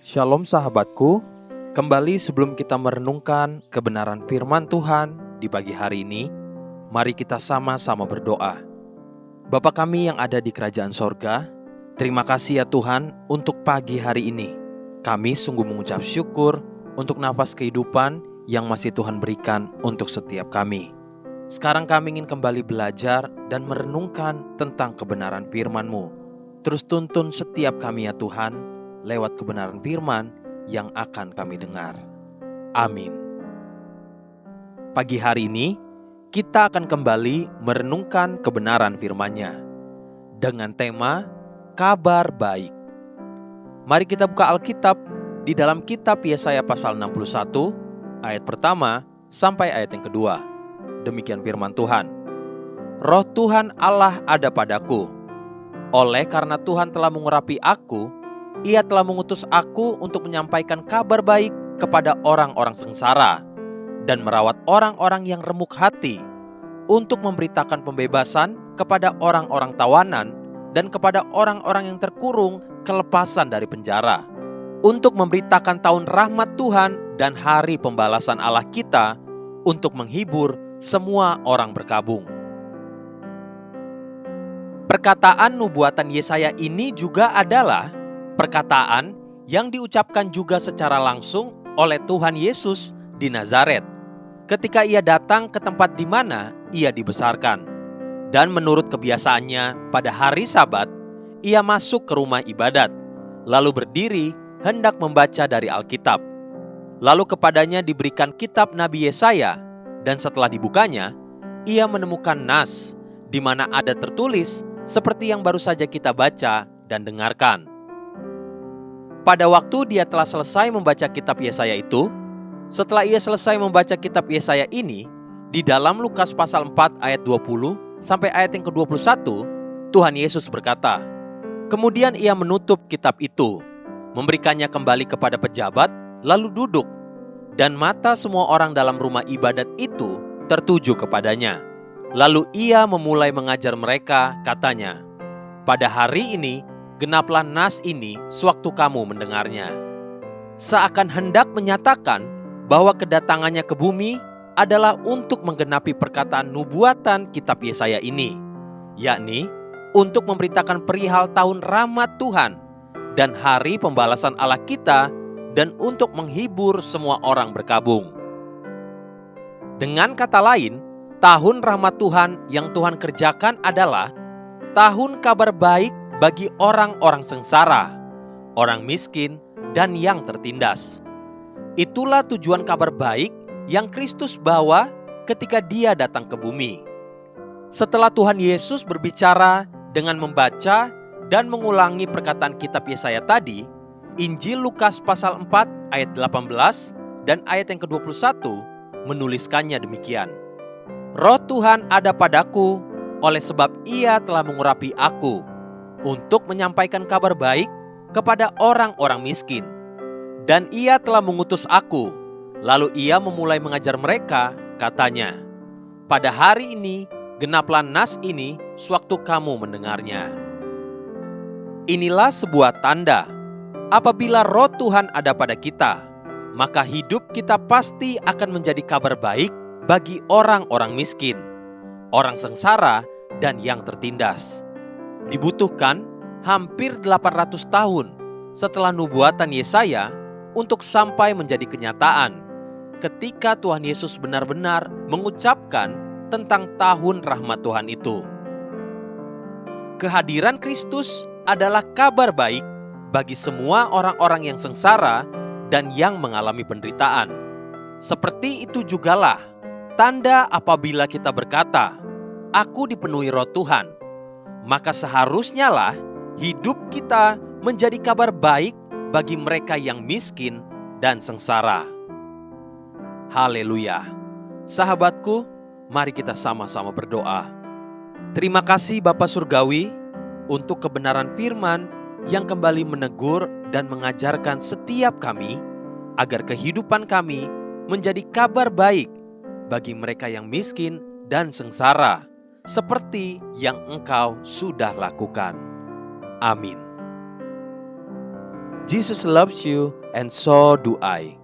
Shalom sahabatku, kembali sebelum kita merenungkan kebenaran firman Tuhan di pagi hari ini, mari kita sama-sama berdoa. Bapa kami yang ada di kerajaan sorga, terima kasih ya Tuhan untuk pagi hari ini. Kami sungguh mengucap syukur untuk nafas kehidupan yang masih Tuhan berikan untuk setiap kami. Sekarang kami ingin kembali belajar dan merenungkan tentang kebenaran firman-Mu. Terus tuntun setiap kami ya Tuhan, lewat kebenaran firman yang akan kami dengar. Amin. Pagi hari ini, kita akan kembali merenungkan kebenaran firman-Nya dengan tema kabar baik. Mari kita buka Alkitab di dalam kitab Yesaya pasal 61, ayat pertama sampai ayat yang kedua. Demikian firman Tuhan. Roh Tuhan Allah ada padaku. Oleh karena Tuhan telah mengurapi aku, Ia telah mengutus aku untuk menyampaikan kabar baik kepada orang-orang sengsara dan merawat orang-orang yang remuk hati, untuk memberitakan pembebasan kepada orang-orang tawanan dan kepada orang-orang yang terkurung kelepasan dari penjara, untuk memberitakan tahun rahmat Tuhan dan hari pembalasan Allah kita, untuk menghibur semua orang berkabung. Perkataan nubuatan Yesaya ini juga adalah perkataan yang diucapkan juga secara langsung oleh Tuhan Yesus di Nazaret ketika Ia datang ke tempat di mana Ia dibesarkan. Dan menurut kebiasaannya pada hari Sabat, Ia masuk ke rumah ibadat, lalu berdiri hendak membaca dari Alkitab. Lalu kepadanya diberikan kitab Nabi Yesaya, dan setelah dibukanya, Ia menemukan nas di mana ada tertulis seperti yang baru saja kita baca dan dengarkan. Pada waktu dia telah selesai membaca kitab Yesaya itu, setelah ia selesai membaca kitab Yesaya ini, di dalam Lukas pasal 4 ayat 20 sampai ayat yang ke-21, Tuhan Yesus berkata, kemudian ia menutup kitab itu, memberikannya kembali kepada pejabat, lalu duduk, dan mata semua orang dalam rumah ibadat itu tertuju kepadanya. Lalu ia memulai mengajar mereka, katanya, pada hari ini, genaplah nas ini sewaktu kamu mendengarnya. Seakan hendak menyatakan bahwa kedatangannya ke bumi adalah untuk menggenapi perkataan nubuatan kitab Yesaya ini, yakni untuk memberitakan perihal tahun rahmat Tuhan dan hari pembalasan Allah kita, dan untuk menghibur semua orang berkabung. Dengan kata lain, tahun rahmat Tuhan yang Tuhan kerjakan adalah tahun kabar baik bagi orang-orang sengsara, orang miskin, dan yang tertindas. Itulah tujuan kabar baik yang Kristus bawa ketika Dia datang ke bumi. Setelah Tuhan Yesus berbicara dengan membaca dan mengulangi perkataan kitab Yesaya tadi, Injil Lukas pasal 4 ayat 18 dan ayat yang ke-21 menuliskannya demikian. Roh Tuhan ada padaku, oleh sebab Ia telah mengurapi aku, untuk menyampaikan kabar baik kepada orang-orang miskin. Dan Ia telah mengutus aku, lalu Ia memulai mengajar mereka, katanya, pada hari ini genaplah nas ini sewaktu kamu mendengarnya. Inilah sebuah tanda, apabila Roh Tuhan ada pada kita, maka hidup kita pasti akan menjadi kabar baik bagi orang-orang miskin, orang sengsara, dan yang tertindas. Dibutuhkan hampir 800 tahun setelah nubuatan Yesaya untuk sampai menjadi kenyataan ketika Tuhan Yesus benar-benar mengucapkan tentang tahun rahmat Tuhan itu. Kehadiran Kristus adalah kabar baik bagi semua orang-orang yang sengsara dan yang mengalami penderitaan. Seperti itu jugalah tanda apabila kita berkata, aku dipenuhi Roh Tuhan, maka seharusnya lah hidup kita menjadi kabar baik bagi mereka yang miskin dan sengsara. Haleluya. Sahabatku, mari kita sama-sama berdoa. Terima kasih Bapa Surgawi untuk kebenaran firman yang kembali menegur dan mengajarkan setiap kami agar kehidupan kami menjadi kabar baik bagi mereka yang miskin dan sengsara, seperti yang Engkau sudah lakukan. Amin. Jesus loves you and so do I.